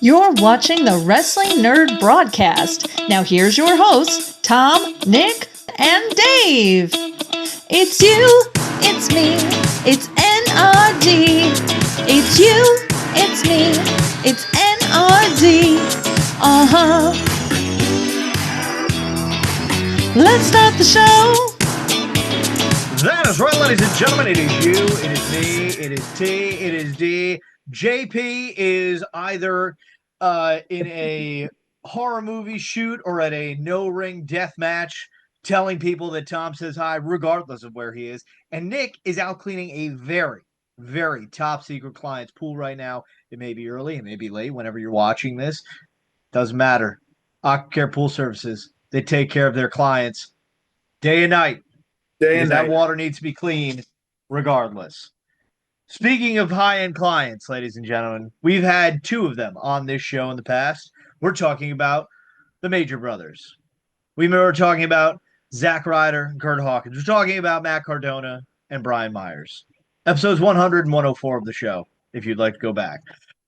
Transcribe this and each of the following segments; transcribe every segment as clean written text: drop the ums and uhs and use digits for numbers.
You're watching the Wrestling Nerd Broadcast. Now here's your hosts, Tom, Nick, and Dave. It's you, it's me, it's N.R.D. It's you, it's me, it's N.R.D. Uh-huh. Let's start the show. That is right, ladies and gentlemen. It is you, it is me, it is T, it is D. JP is either in a horror movie shoot or at a no-ring death match telling people that Tom says hi regardless of where he is. And Nick is out cleaning a very, very top-secret client's pool right now. It may be early, it may be late whenever you're watching this. Doesn't matter. Aquacare Pool Services, they take care of their clients day and night. Because that water needs to be cleaned regardless. Speaking of high-end clients, ladies and gentlemen, we've had two of them on this show in the past. We're talking about the Major Brothers. We were talking about Zack Ryder and Kurt Hawkins. We're talking about Matt Cardona and Brian Myers. Episodes 100 and 104 of the show, if you'd like to go back.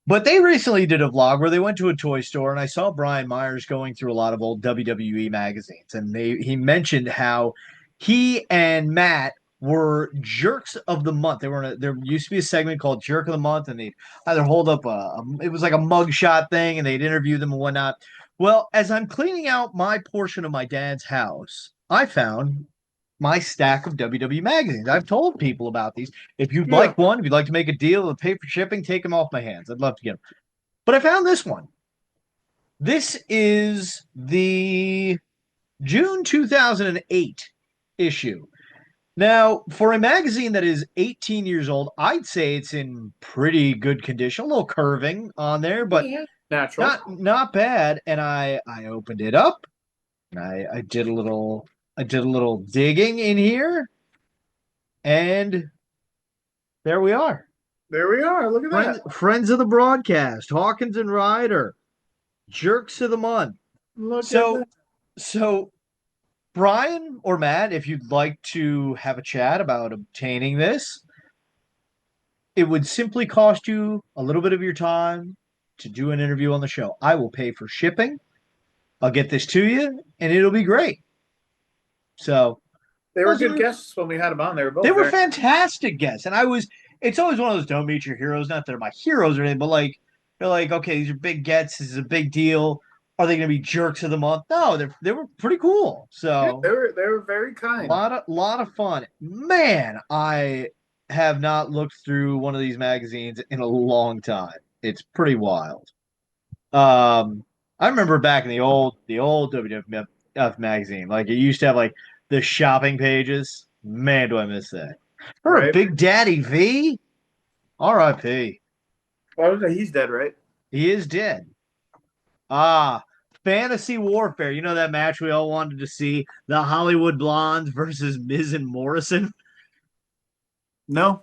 But they recently did a vlog where they went to a toy store, and I saw Brian Myers going through a lot of old WWE magazines, and he mentioned how he and Matt were jerks of the month. There used to be a segment called Jerk of the Month, and they'd either hold up it was like a mugshot thing, and they'd interview them and whatnot. Well, as I'm cleaning out my portion of my dad's house, I found my stack of WWE magazines. I've told people about these. If you'd like one, if you'd like to make a deal and pay for shipping, take them off my hands. I'd love to get them. But I found this one. This is the June 2008 issue. Now, for a magazine that is 18 years old, I'd say it's in pretty good condition. A little curving on there, but natural, not bad. And I opened it up, and I did a little digging in here, and there we are. There we are. Look at that. Friends of the broadcast, Hawkins and Ryder, jerks of the month. So Brian or Matt, if you'd like to have a chat about obtaining this, it would simply cost you a little bit of your time to do an interview on the show. I will pay for shipping. I'll get this to you, and it'll be great. So they were good guests when we had them on. They were fantastic guests, and it's always one of those don't meet your heroes. Not that they're my heroes or anything, but they're like, okay, these are big gets. This is a big deal. Are they going to be jerks of the month? No, they were pretty cool. So yeah, they were very kind. A lot of fun. Man, I have not looked through one of these magazines in a long time. It's pretty wild. I remember back in the old WWF magazine, like it used to have like the shopping pages. Man, do I miss that. Remember Big Daddy V? R.I.P. He's dead, right? He is dead. Fantasy Warfare. You know that match we all wanted to see? The Hollywood Blondes versus Miz and Morrison? No.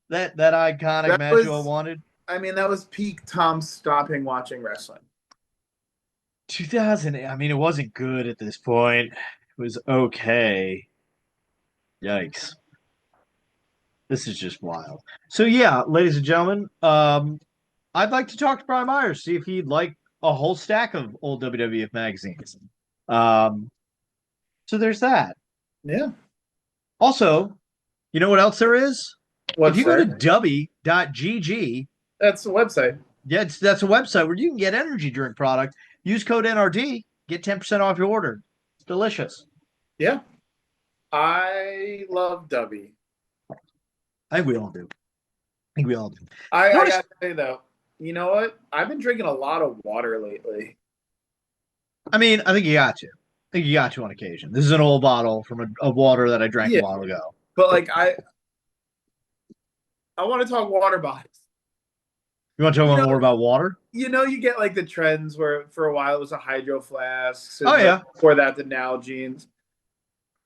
That iconic match you all wanted? I mean, that was peak Tom stopping watching wrestling. 2000. I mean, it wasn't good at this point. It was okay. Yikes. This is just wild. So, yeah, ladies and gentlemen, I'd like to talk to Brian Myers, see if he'd like a whole stack of old WWF magazines. So there's that. Yeah. Also, you know what else there is? What's if you go to w.gg, that's a website. Yeah, that's a website where you can get energy drink product. Use code NRD, get 10% off your order. It's delicious. Yeah. I love W. I think we all do. I gotta say though, you know what? I've been drinking a lot of water lately. I mean, I think you got to. I think you got to on occasion. This is an old bottle from a water that I drank a while ago. But like I want to talk water bottles. You want to talk more about water? You know, you get like the trends where for a while it was a hydro flasks. Oh yeah. Before that, the Nalgene's.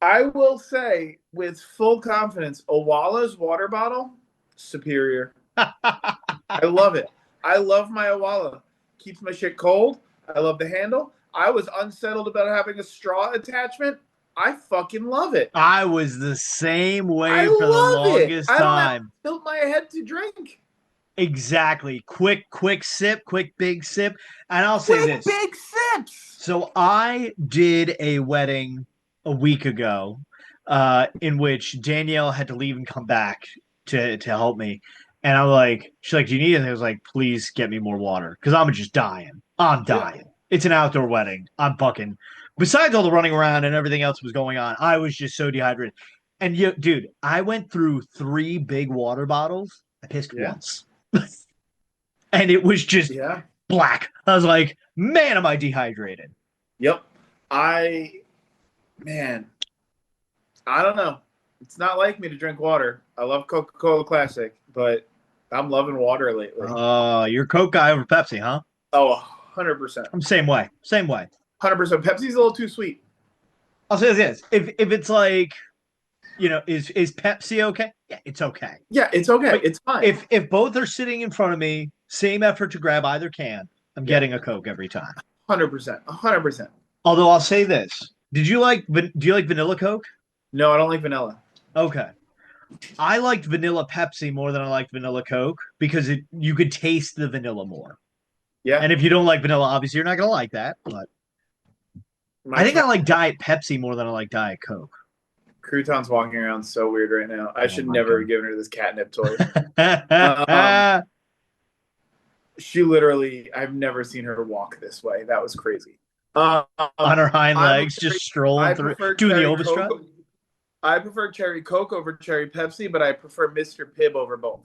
I will say with full confidence, Owala's water bottle, superior. I love it. I love my Owala. Keeps my shit cold. I love the handle. I was unsettled about having a straw attachment. I fucking love it. I was the same way for the longest time. I tilt my head to drink. Exactly. Quick sip, quick big sip. And I'll say Quick this. big sips. So I did a wedding a week ago, in which Danielle had to leave and come back to help me. And I'm like, she's like, do you need anything? I was like, please get me more water because I'm just dying. I'm Yeah. dying. It's an outdoor wedding. I'm bucking. Besides all the running around and everything else was going on, I was just so dehydrated. And you, dude, I went through 3 big water bottles. I pissed Yeah. once. And it was just Yeah. black. I was like, man, am I dehydrated? Yep. Man, I don't know. It's not like me to drink water. I love Coca-Cola Classic, but I'm loving water lately. You're a Coke guy over Pepsi, huh? Oh, 100%. I'm same way. Same way. 100%. Pepsi's a little too sweet. I'll say this. If it's like, is Pepsi okay? Yeah, it's okay. Yeah, it's okay. But It's fine. if both are sitting in front of me, same effort to grab either can, I'm getting a Coke every time. 100%. 100%. Although I'll say this. Do you like vanilla Coke? No, I don't like vanilla. Okay. I liked vanilla Pepsi more than I liked vanilla Coke because you could taste the vanilla more. Yeah. And if you don't like vanilla, obviously you're not gonna like that. But I think I like Diet Pepsi more than I like Diet Coke. Crouton's walking around so weird right now. I should never have given her this catnip toy. She literally, I've never seen her walk this way. That was crazy. On her hind legs, just strolling through, doing the overstrut. I prefer Cherry Coke over Cherry Pepsi, but I prefer Mr. Pibb over both.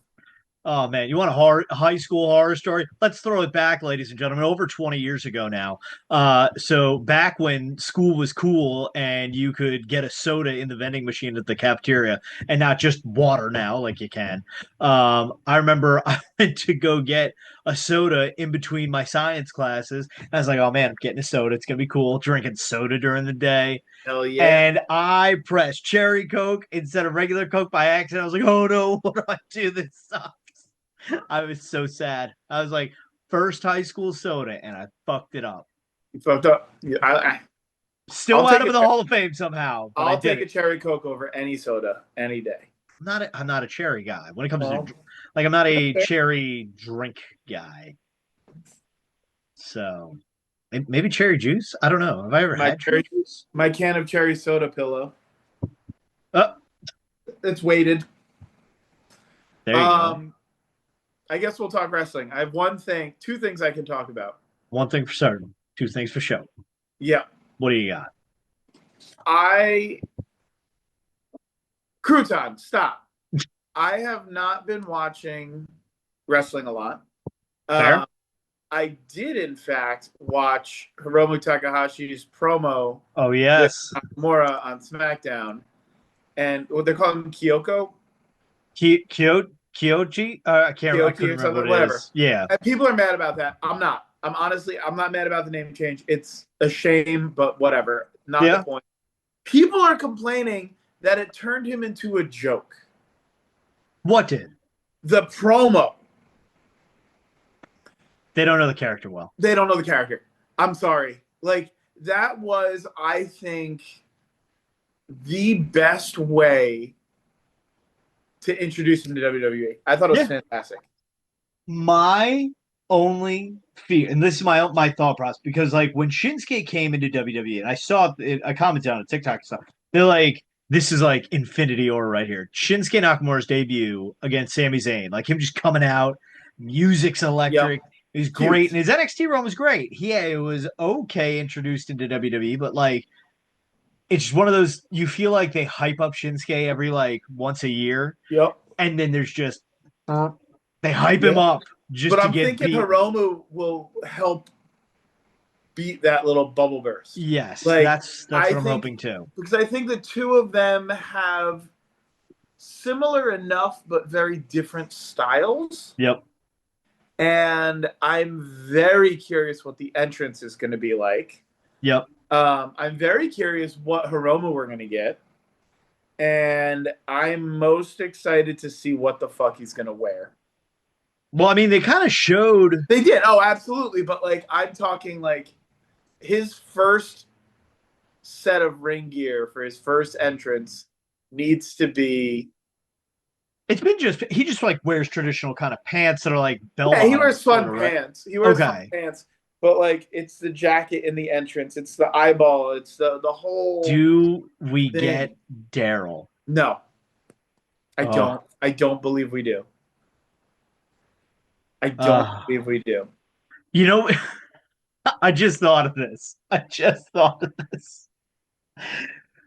Oh man, you want a high school horror story? Let's throw it back, ladies and gentlemen, over 20 years ago now. So back when school was cool and you could get a soda in the vending machine at the cafeteria and not just water now like you can. I remember I went to go get a soda in between my science classes. I was like, oh man, I'm getting a soda. It's gonna be cool. Drinking soda during the day. Hell yeah. And I pressed Cherry Coke instead of regular Coke by accident. I was like, oh no, what do I do? This sucks. I was so sad. I was like, first high school soda, and I fucked it up. You fucked up. Still out of the Hall of Fame somehow. I'll take a Cherry Coke over any soda any day. I'm not a cherry guy. When it comes to I'm not a cherry drink guy. So maybe cherry juice. I don't know. Have I ever had cherry juice? My can of cherry soda pillow. Oh, it's weighted. There you go. I guess we'll talk wrestling. I have two things I can talk about. One thing for certain, two things for show. Yeah. What do you got? Crouton, stop. I have not been watching wrestling a lot. Fair. I did, in fact, watch Hiromu Takahashi's promo. Oh, yes. With Nakamura on SmackDown. And what they're calling Kyoko? Kyoji? I can't remember what whatever. It is. Yeah. And people are mad about that. I'm not. I'm not mad about the name change. It's a shame, but whatever. Not the point. People are complaining that it turned him into a joke. What did? The promo. They don't know the character well. They don't know the character. I'm sorry. Like, that was, I think, the best way to introduce him to WWE. I thought it was fantastic. My only fear, and this is my thought process, because like when Shinsuke came into WWE, and I saw it, I commented on a TikTok and stuff, they're like, this is like Infinity Order right here. Shinsuke Nakamura's debut against Sami Zayn, like him just coming out, music's electric. Yep. He's great, and his NXT run was great. It was okay introduced into WWE, but like it's just one of those, you feel like they hype up Shinsuke every like once a year. Yep. And then there's just they hype him up just but to I'm get thinking beat. Hiromu will help beat that little bubble burst. Yes, like, that's what I'm hoping too. Because I think the two of them have similar enough but very different styles. Yep. And I'm very curious what the entrance is going to be like. Yep. I'm very curious what Hiromu we're going to get. And I'm most excited to see what the fuck he's going to wear. Well, I mean, they kind of showed. They did. Oh, absolutely. But, like, I'm talking, like, his first set of ring gear for his first entrance needs to be It's been he just like wears traditional kind of pants that are like bell Yeah, bottoms. he wears fun right? pants. He wears fun pants, but like it's the jacket in the entrance, it's the eyeball, it's the whole. Do we thing. get Daryl? No, I don't. I don't believe we do. I don't believe we do. You know, I just thought of this.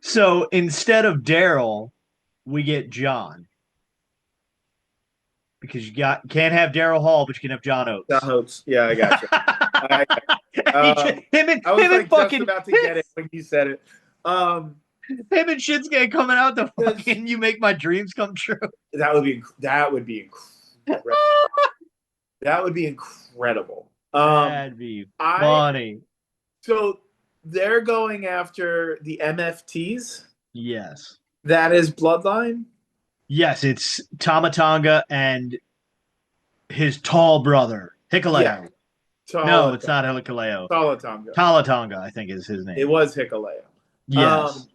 So instead of Daryl, we get John. Because can't have Daryl Hall, but you can have John Oates. John Oates. Yeah, I got you. I was like just about to get it when you said it. Him and Shinsuke coming out to fucking "You Make My Dreams Come True." That would be incredible. That would be incredible. That'd be funny. So they're going after the MFTs. Yes. That is Bloodline. Yes, it's Tama Tonga and his tall brother, Hikuleo. Yeah. No, it's not Hikuleo. Tala Tonga, I think is his name. It was Hikuleo. Yes.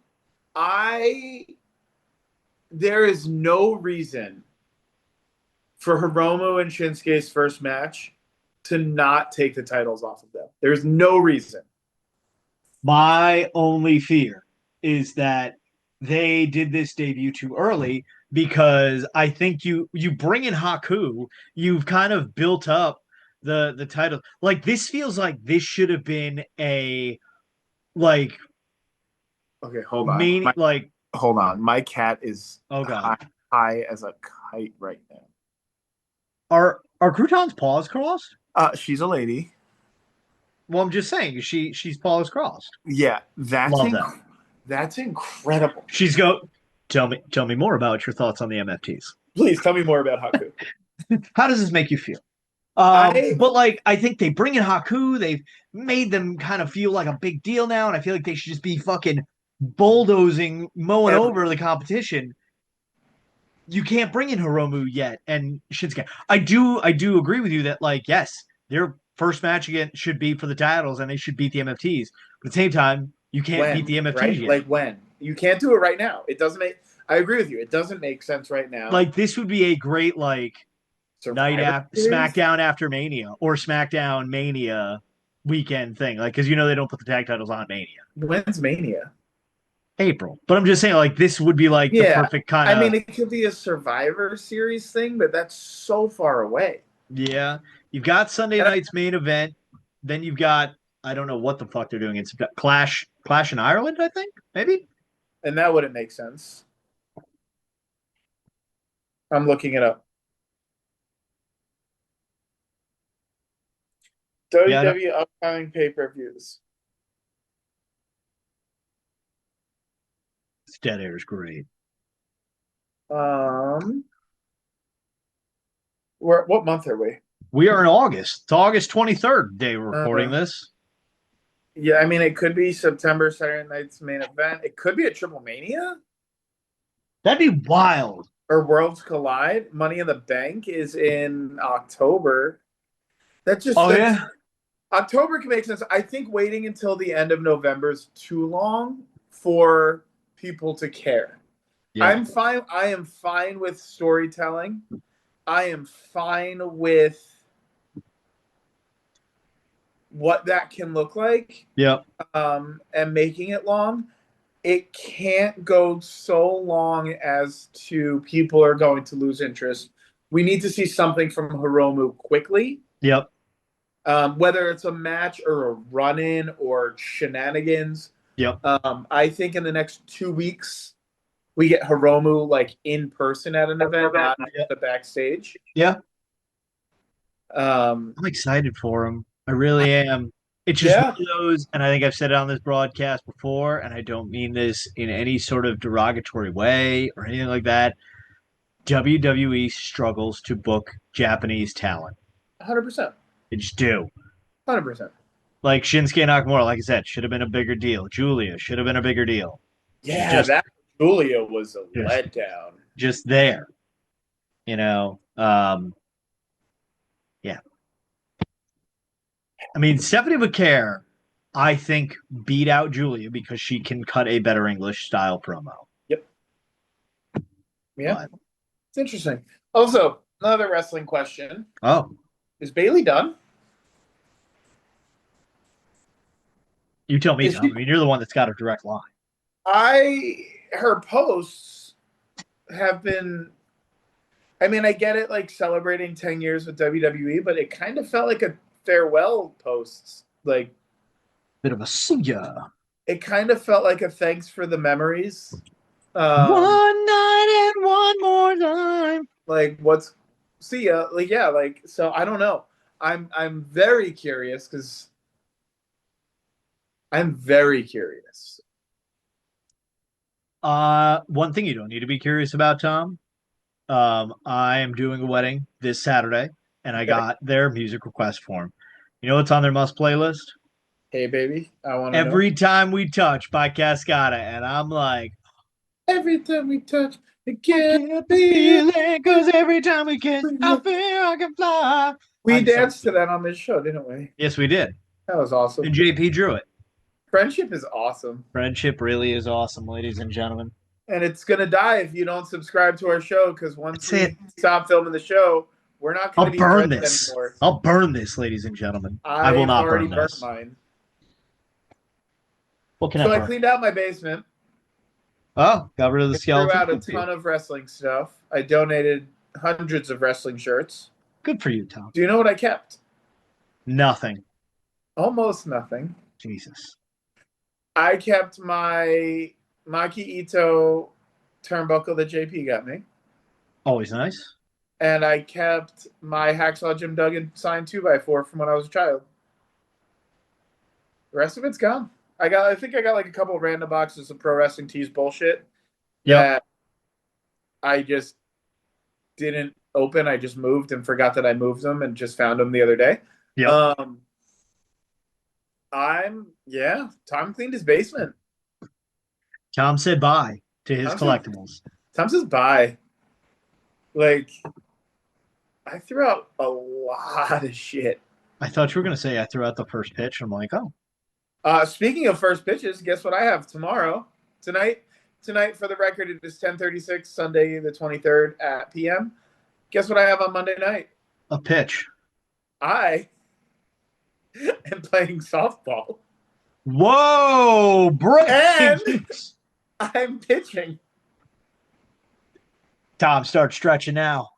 There is no reason for Hiromu and Shinsuke's first match to not take the titles off of them. There's no reason. My only fear is that they did this debut too early, because I think you bring in Haku, you've kind of built up the title. Like, this feels like this should have been a okay, hold on. Hold on. My cat is high as a kite right now. Are Crouton's paws crossed? She's a lady. Well, I'm just saying, she's paws crossed. Yeah, that's incredible. Tell me more about your thoughts on the MFTs. Please tell me more about Haku. How does this make you feel? But like, I think they bring in Haku. They've made them kind of feel like a big deal now, and I feel like they should just be fucking bulldozing, mowing over the competition. You can't bring in Hiromu yet, and Shinsuke. I do agree with you that, like, yes, their first match again should be for the titles, and they should beat the MFTs. But at the same time, you can't beat the MFTs yet. Like, when? You can't do it right now. It doesn't make. I agree with you. It doesn't make sense right now. Like, this would be a great night after SmackDown after Mania, or SmackDown Mania weekend thing. Like, because they don't put the tag titles on Mania. When's Mania? April. But I'm just saying, like, this would be like the perfect kind of. I mean, it could be a Survivor Series thing, but that's so far away. Yeah, you've got Sunday night's main event. Then you've got, I don't know what the fuck they're doing. It's Clash in Ireland, I think, maybe. And that wouldn't make sense. I'm looking it up. WWE upcoming pay-per-views. Dead Air is great. What month are we? We are in August. It's August 23rd day we're recording this. Yeah, I mean, it could be September, Saturday night's main event. It could be a Triple Mania. That'd be wild. Or Worlds Collide. Money in the Bank is in October. That's just October can make sense. I think waiting until the end of November is too long for people to care. Yeah. I'm fine. I am fine with storytelling. I am fine with what that can look like. Yeah. And making it long. It can't go so long as to people are going to lose interest. We need to see something from Hiromu quickly. Yep. Whether it's a match or a run-in or shenanigans. Yep. I think in the next 2 weeks, we get Hiromu like in person at an event, not at the backstage. Yeah. I'm excited for him. I really am. It's just one of those, and I think I've said it on this broadcast before, and I don't mean this in any sort of derogatory way or anything like that. WWE struggles to book Japanese talent. 100%. They just do. 100%. Like Shinsuke Nakamura, like I said, should have been a bigger deal. Julia should have been a bigger deal. Yeah, that Julia was a letdown. Just there. Yeah. I mean, Stephanie McCare, I think, beat out Julia because she can cut a better English style promo. Yep. Yeah. It's interesting. Also, another wrestling question. Oh, Is Bailey done? you tell me, Is Tom. she, I mean, you're the one that's got a direct line. her posts have been, I mean, I get it, like celebrating 10 years with WWE, but it kind of felt like a farewell post. Like, Bit of a see ya. it kind of felt like a thanks for the memories. One night and one more time. Like, see ya. Like, yeah, like, so I don't know. I'm very curious because I'm very curious. One thing you don't need to be curious about, Tom. I am doing a wedding this Saturday, and I got their music request form. You know what's on their must playlist? Hey, baby, I want to know. Every Time We Touch by Cascada, and I'm like, Every time we touch, I get the feeling, because every time we kiss, I feel I can fly. We danced to that on this show, didn't we? Yes, we did. That was awesome. And JP drew it. Friendship is awesome. Friendship really is awesome, ladies and gentlemen. And it's going to die if you don't subscribe to our show, because once we stop filming the show, we're not going to be burn friends this anymore. I'll burn this, ladies and gentlemen. I will I've not already burn this. burnt mine. What can So I I burn? cleaned out my basement. Oh, got rid of the skeleton. Threw out a ton of wrestling stuff. I donated hundreds of wrestling shirts. Good for you, Tom. Do you know what I kept? Nothing. Almost nothing. Jesus. I kept my Maki Ito turnbuckle that JP got me. Always nice. And I kept my Hacksaw Jim Duggan signed 2x4 from when I was a child. The rest of it's gone. I think I got like a couple of random boxes of Pro Wrestling Tees bullshit that I just didn't open. I just moved and forgot that I moved them and just found them the other day. Tom cleaned his basement. Tom said bye to his collectibles. Tom says bye. Like, I threw out a lot of shit. I thought you were going to say I threw out the first pitch. I'm like, oh. Speaking of first pitches, guess what I have tomorrow? Tonight, for the record, it is 10:36, Sunday the 23rd at p.m. Guess what I have on Monday night? A pitch. I am playing softball. Whoa! Break! And I'm pitching. Tom, start stretching now.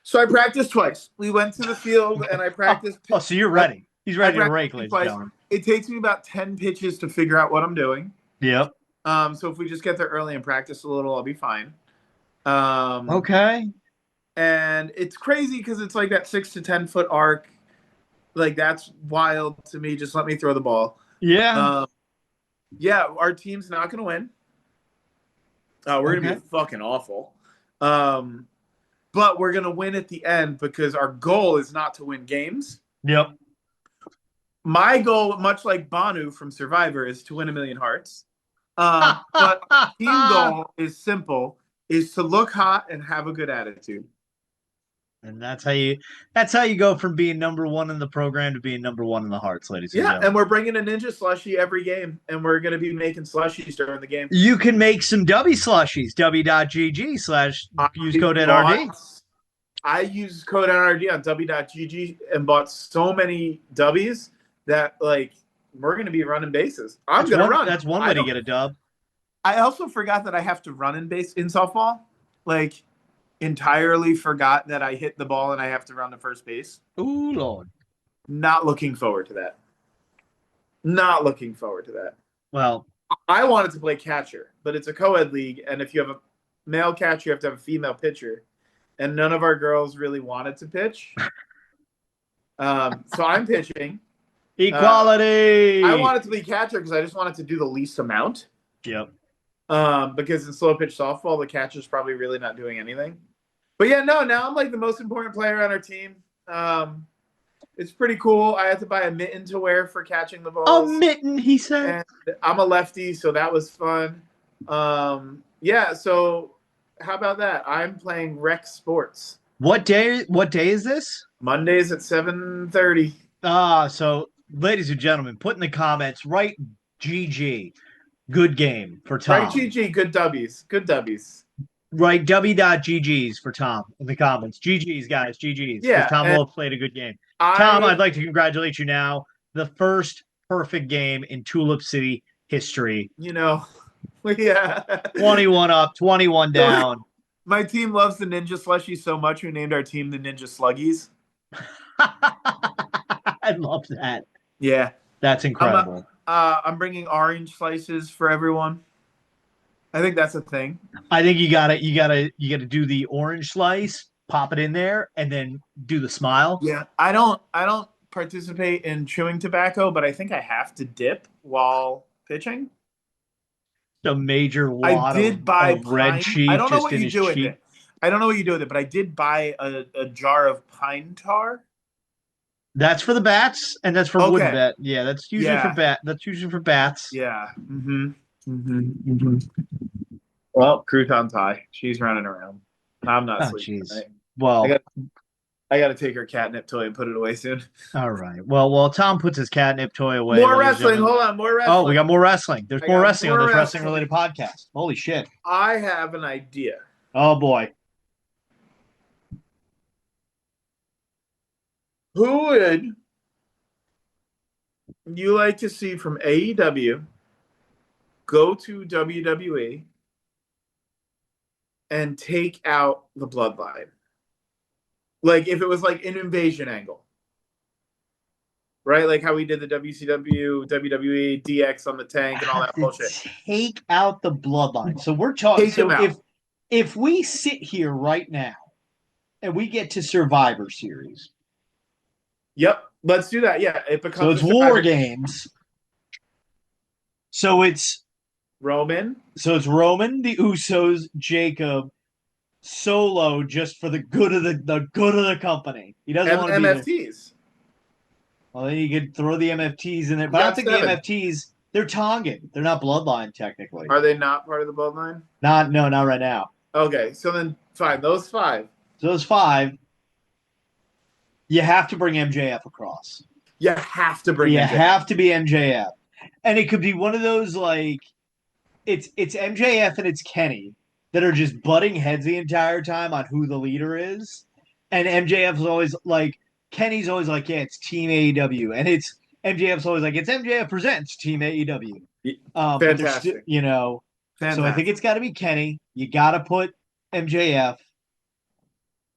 So I practiced twice. We went to the field and I practiced. Oh, so you're ready. He's ready to rake, ladies and gentlemen. It takes me about 10 pitches to figure out what I'm doing. Yep. So if we just get there early and practice a little, I'll be fine. Okay. And it's crazy because it's like that 6 to 10 foot arc. Like, that's wild to me. Just let me throw the ball. Yeah. Our team's not going to win. We're going to be fucking awful. But we're going to win at the end because our goal is not to win games. Yep. My goal, much like Banu from Survivor, is to win 1,000,000 hearts. But team goal is simple, is to look hot and have a good attitude. And that's how you go from being number one in the program to being number one in the hearts, ladies and gentlemen. Yeah, and we're bringing a Ninja slushie every game, and we're going to be making slushies during the game. You can make some W slushies, w.gg/use code NRD. I use code NRD on w.gg and bought so many W's that, like, we're going to be running bases. I'm going to run. That's one way to get a dub. I also forgot that I have to run in softball. Like, entirely forgot that I hit the ball and I have to run to first base. Ooh, Lord. Not looking forward to that. Well, I wanted to play catcher, but it's a co-ed league, and if you have a male catcher, you have to have a female pitcher. And none of our girls really wanted to pitch. So I'm pitching. Equality! I wanted to be catcher because I just wanted to do the least amount. Yep. Because in slow pitch softball, the catcher's probably really not doing anything. But yeah, now I'm like the most important player on our team. It's pretty cool. I had to buy a mitten to wear for catching the balls. A mitten, he said. And I'm a lefty, so that was fun. So how about that? I'm playing Rec Sports. What day is this? Mondays at 7:30. So ladies and gentlemen, put in the comments, write GG. Good game for Tom. Right, GG, good W's. Right, W.GG's for Tom in the comments. GG's, guys, GG's. Yeah, Because Tom and will have played a good game. Tom, I'd like to congratulate you now. The first perfect game in Tulip City history. yeah. 21 up, 21 down. My team loves the Ninja Slushies so much we named our team the Ninja Sluggies. I love that. Yeah. That's incredible. I'm bringing orange slices for everyone. I think that's a thing. I think you gotta do the orange slice, pop it in there, and then do the smile. Yeah. I don't participate in chewing tobacco, but I think I have to dip while pitching. A major wad of red cheese. I don't know just what in you his do with cheek. it. I don't know what you do with it, but I did buy a jar of pine tar. That's for the bats, and that's for wood bat. Yeah, that's usually for bat. That's usually for bats. Yeah. Well, crouton tie. She's running around. I'm not sleeping. Jeez. Well, I got to take her catnip toy and put it away soon. All right. Well, Tom puts his catnip toy away. More wrestling. Hold on. More wrestling. Oh, we got more wrestling. There's more wrestling on this wrestling-related podcast. Holy shit. I have an idea. Oh, boy. Who would you like to see from AEW go to WWE and take out the bloodline? Like if it was like an invasion angle. Right? Like how we did the WCW, WWE, DX on the tank and all that bullshit. Take out the bloodline. So we're talking. So if we sit here right now and we get to Survivor Series. Yep. Let's do that. Yeah. It becomes so it's War Games. So it's Roman. So it's Roman, the Usos, Jacob, Solo, just for the good of the company. He doesn't want to be MFTs. Well, then you could throw the MFTs in there. But I don't think the MFTs, they're Tongan. They're not bloodline, technically. Are they not part of the bloodline? No, not right now. Okay, so then fine. Those 5. So those 5, you have to bring MJF across. You have to bring MJF. Have to be MJF. And it could be one of those, like, it's MJF and it's Kenny that are just butting heads the entire time on who the leader is. And MJF's always like, Kenny's always like, yeah, it's Team AEW. And it's MJF's always like, it's MJF presents Team AEW. Fantastic. Fantastic. So I think it's got to be Kenny. You got to put MJF.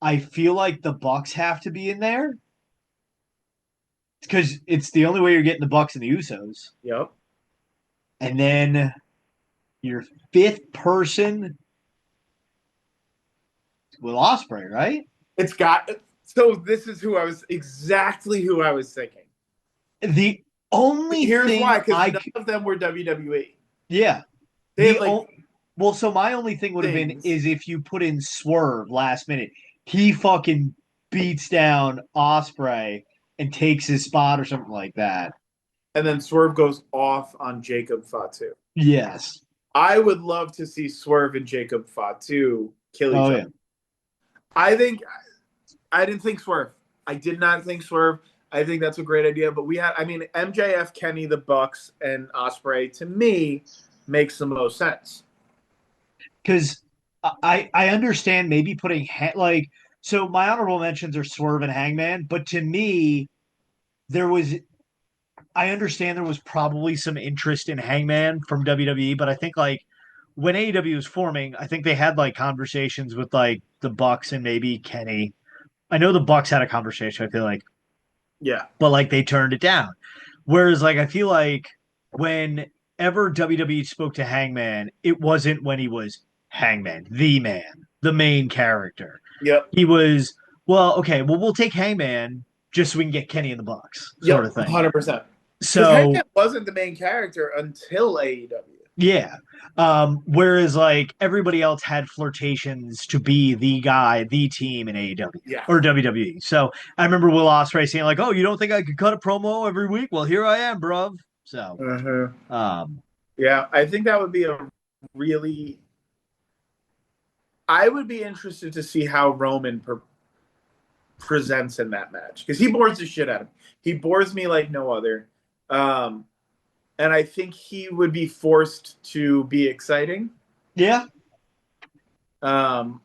I feel like the Bucks have to be in there because it's the only way you're getting the Bucks and the Usos. Yep. And then your 5th person, Will Ospreay, right? It's got. So this is exactly who I was thinking. The only here's thing why, because none of them were WWE. Yeah. Well, so my only thing would have been is if you put in Swerve last minute, he fucking beats down Ospreay and takes his spot or something like that. And then Swerve goes off on Jacob Fatu. Yes. I would love to see Swerve and Jacob Fatu kill each other. Yeah. I didn't think Swerve. I did not think Swerve. I think that's a great idea. But MJF, Kenny, the Bucks, and Ospreay, to me, makes the most sense. Because I understand maybe putting so my honorable mentions are Swerve and Hangman, but to me, I understand there was probably some interest in Hangman from WWE, but I think when AEW was forming, I think they had conversations with the Bucks and maybe Kenny. I know the Bucks had a conversation, I feel like. Yeah. But they turned it down. Whereas I feel like whenever WWE spoke to Hangman, it wasn't when he was Hangman, the man, the main character. Yep. He was, we'll take Hangman just so we can get Kenny in the Bucks, sort of thing. 100%. So Hangman wasn't the main character until AEW. Yeah. Whereas everybody else had flirtations to be the guy, the team in AEW or WWE. So I remember Will Ospreay saying oh, you don't think I could cut a promo every week? Well, here I am, bruv. So, yeah, I think that would be I would be interested to see how Roman presents in that match because he bores the shit out of me. He bores me like no other. And I think he would be forced to be exciting. Yeah. Um,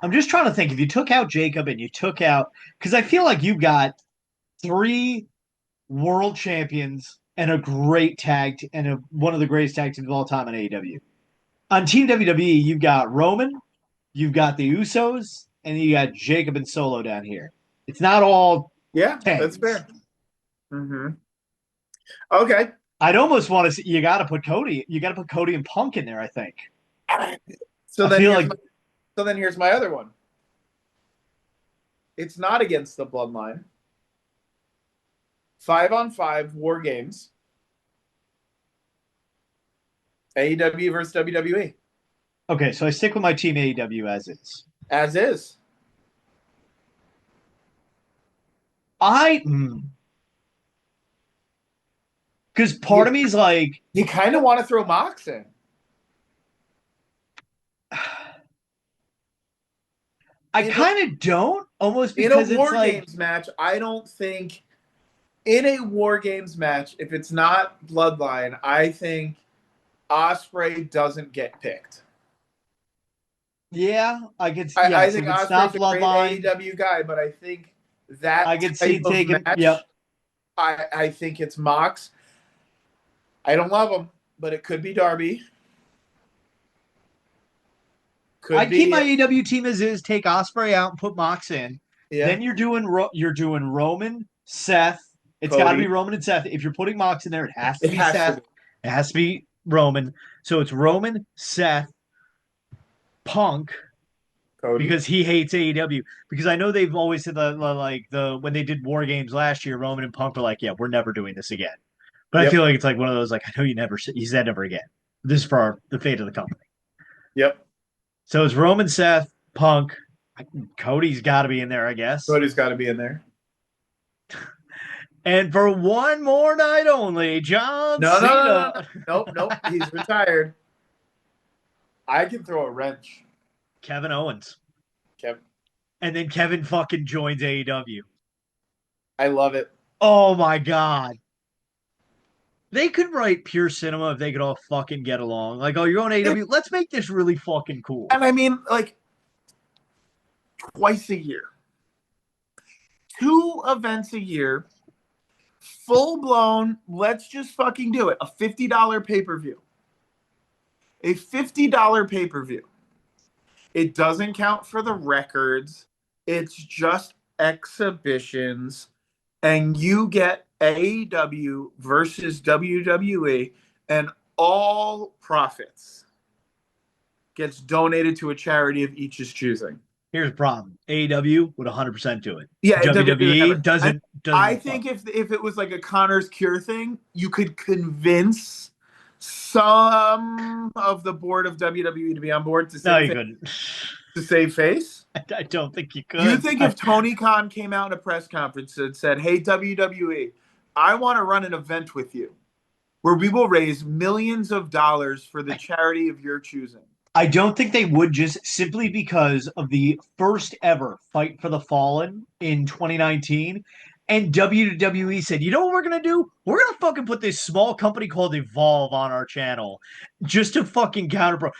I'm just trying to think. If you took out Jacob and you took out, because I feel like you've got 3 world champions and a great one of the greatest tag teams of all time in AEW. On Team WWE, you've got Roman, you've got the Usos, and you got Jacob and Solo down here. It's not all yeah, tags. that's fair. Mm-hmm. Okay. I'd almost want to see. You got to put Cody. You got to put Cody and Punk in there. I think. So I then feel here's like so then here's my other one. It's not against the bloodline. 5-on-5 War Games. AEW versus WWE. okay. So I stick with my Team AEW as is. As is. Because part of me is like, You kind of want to throw Mox in. I kind of don't, almost In a because War it's like Games match, I don't think in a War Games match, if it's not Bloodline, I think Ospreay doesn't get picked. yeah, I could. I Yes, think if it's not Ospreay's a great Bloodline, AEW guy, but I think that I could see type of taking. match, Yep. I think it's Mox. I don't love him, but it could be Darby. I'd keep my AEW team as is. Take Ospreay out and put Mox in. Yeah. Then you're doing Roman, Seth. It's got to be Roman and Seth. If you're putting Mox in there, it has to be Seth. It has to be Roman. So it's Roman, Seth, Punk, Cody. because he hates AEW. Because I know they've always said when they did War Games last year, Roman and Punk were like, "Yeah, we're never doing this again." But I feel like it's like one of those like, I know you said never again. This is for the fate of the company. Yep. So it's Roman, Seth, Punk. Cody's got to be in there, I guess. Cody's got to be in there. And for one more night only, John Cena. No. Nope. He's retired. I can throw a wrench. Kevin Owens. Kevin. And then Kevin fucking joins AEW. I love it. Oh my God. They could write pure cinema if they could all fucking get along. Like, oh, you're on AEW. Let's make this really fucking cool. And I mean, like, twice a year. 2 events a year. Full blown, let's just fucking do it. A $50 pay-per-view. A $50 pay-per-view. It doesn't count for the records. It's just exhibitions. And you get AEW versus WWE, and all profits gets donated to a charity of each's choosing. Here's the problem. AEW would 100% do it. Yeah, WWE doesn't. I think if it was like a Connor's Cure thing, you could convince some of the board of WWE to be on board to save. No, you couldn't. To save face. I don't think you could. You think if Tony Khan came out in a press conference and said, "Hey WWE, I want to run an event with you, where we will raise millions of dollars for the charity of your choosing." I don't think they would, just simply because of the first ever Fight for the Fallen in 2019. And WWE said, you know what we're going to do? We're going to fucking put this small company called Evolve on our channel just to fucking counter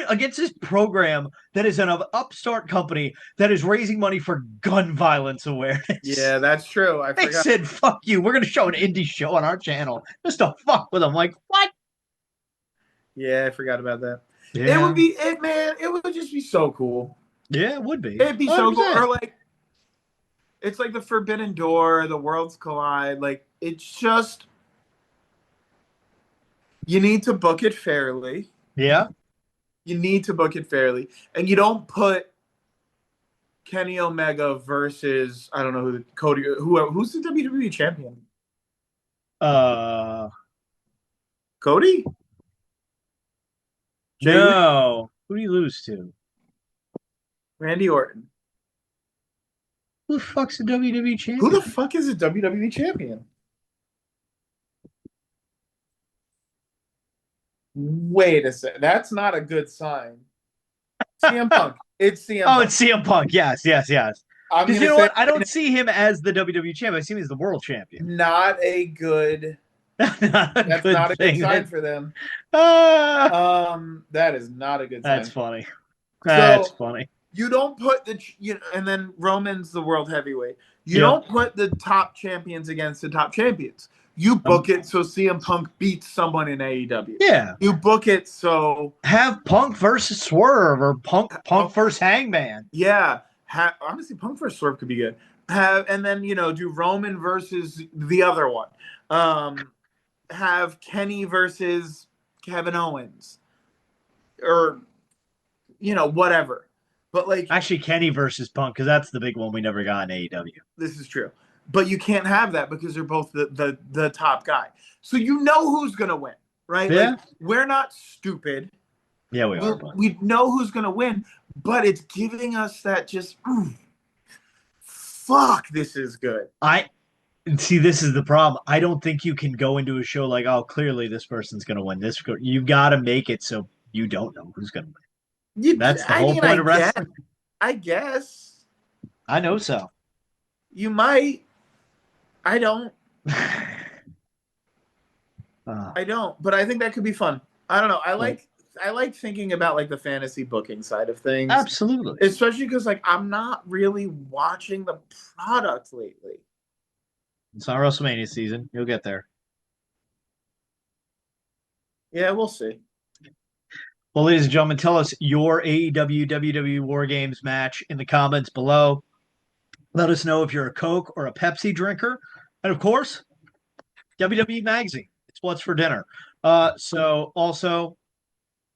against this program that is an upstart company that is raising money for gun violence awareness. Yeah, that's true. They said, fuck you. We're going to show an indie show on our channel just to fuck with them. Like, what? Yeah, I forgot about that. Yeah. It would be man. It would just be so cool. Yeah, it would be. It'd be 100%. So cool. Or like, it's like the Forbidden Door, the Worlds Collide. Like, it's just, you need to book it fairly. Yeah. You need to book it fairly, and you don't put Kenny Omega versus I don't know who's the WWE champion. Cody. No. Who do you lose to? Randy Orton. Who the fuck's the WWE champion? Who the fuck is a WWE champion? Wait a second. That's not a good sign. CM Punk. It's CM Punk. Oh, it's CM Punk. Yes. Because you know what? I don't see him as the WWE champion. I see him as the world champion. Not a good... That's not a good sign for them. That is not a good sign. That's funny. That's So funny. you don't put and then Roman's the world heavyweight. You Yeah. don't put the top champions against the top champions. You book it so CM Punk beats someone in AEW. Yeah. You book it so have Punk versus Swerve or Punk versus Hangman. Yeah. Honestly, Punk versus Swerve could be good. And then do Roman versus the other one. Have Kenny versus Kevin Owens, or whatever. But actually, Kenny versus Punk, because that's the big one we never got in AEW. This is true, but you can't have that because they're both the top guy. So who's gonna win, right? Yeah. We're not stupid. Yeah, we are. We know who's gonna win, but it's giving us that just fuck. This is good. See, this is the problem. I don't think you can go into a show like, oh, clearly this person's going to win. You got to make it so you don't know who's going to win. That's the whole point of wrestling. I guess. I know so. You might. I don't. I don't, but I think that could be fun. I don't know. I like thinking about the fantasy booking side of things. Absolutely. Especially because I'm not really watching the product lately. It's not WrestleMania season. You'll get there. Yeah, we'll see. Well, ladies and gentlemen, tell us your AEW WWE War Games match in the comments below. Let us know if you're a Coke or a Pepsi drinker. And of course, WWE Magazine. It's what's for dinner. So also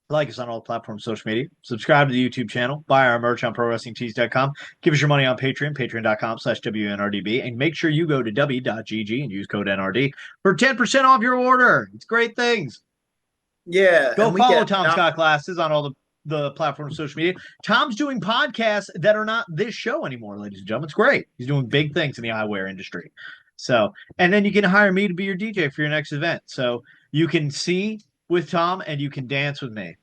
like us on all platforms, social media. Subscribe to the YouTube channel. Buy our merch on ProWrestlingTees.com. Give us your money on Patreon, patreon.com/WNRDB. And make sure you go to w.gg and use code NRD for 10% off your order. It's great things. Yeah. Go follow Tom Scott Glasses on all the platforms, social media. Tom's doing podcasts that are not this show anymore, ladies and gentlemen. It's great. He's doing big things in the eyewear industry. So, and then you can hire me to be your DJ for your next event. So you can see with Tom and you can dance with me.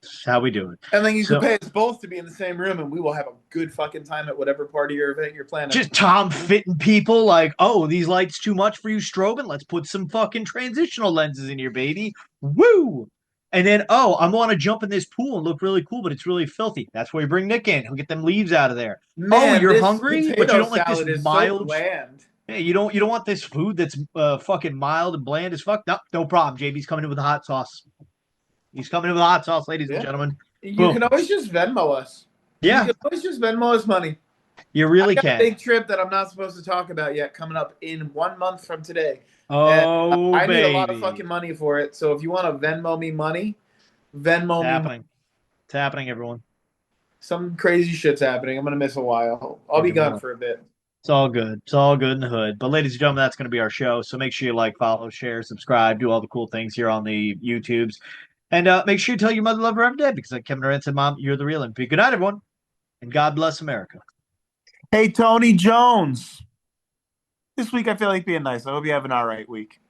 That's how we do it. And then you can pay us both to be in the same room and we will have a good fucking time at whatever part of your event you're planning. Just Tom fitting people like, oh, these lights too much for you strobing? Let's put some fucking transitional lenses in here, baby. Woo! And then, oh, I want to jump in this pool and look really cool, but it's really filthy. That's where you bring Nick in. He'll get them leaves out of there. Man, oh, you're hungry, but you don't like this mild. So bland. Hey, you don't want this food that's fucking mild and bland as fuck. No problem. JB's coming in with the hot sauce. He's coming in with the hot sauce, ladies and gentlemen. You can always just Venmo us. Yeah, you can always just Venmo us money. You really can. A big trip that I'm not supposed to talk about yet coming up in 1 month from today. Oh, I need a lot of fucking money for it. So if you want to Venmo me money, Venmo me. Happening. It's happening, everyone. Some crazy shit's happening. I'm gonna miss a while. I'll be gone for a bit. It's all good. It's all good in the hood. But ladies and gentlemen, that's going to be our show. So make sure you like, follow, share, subscribe, do all the cool things here on the YouTubes. And make sure you tell your mother love her every day because like Kevin Durant said, Mom, you're the real MVP. Good night, everyone. And God bless America. Hey, Tony Jones. This week I feel like being nice. I hope you have an all right week.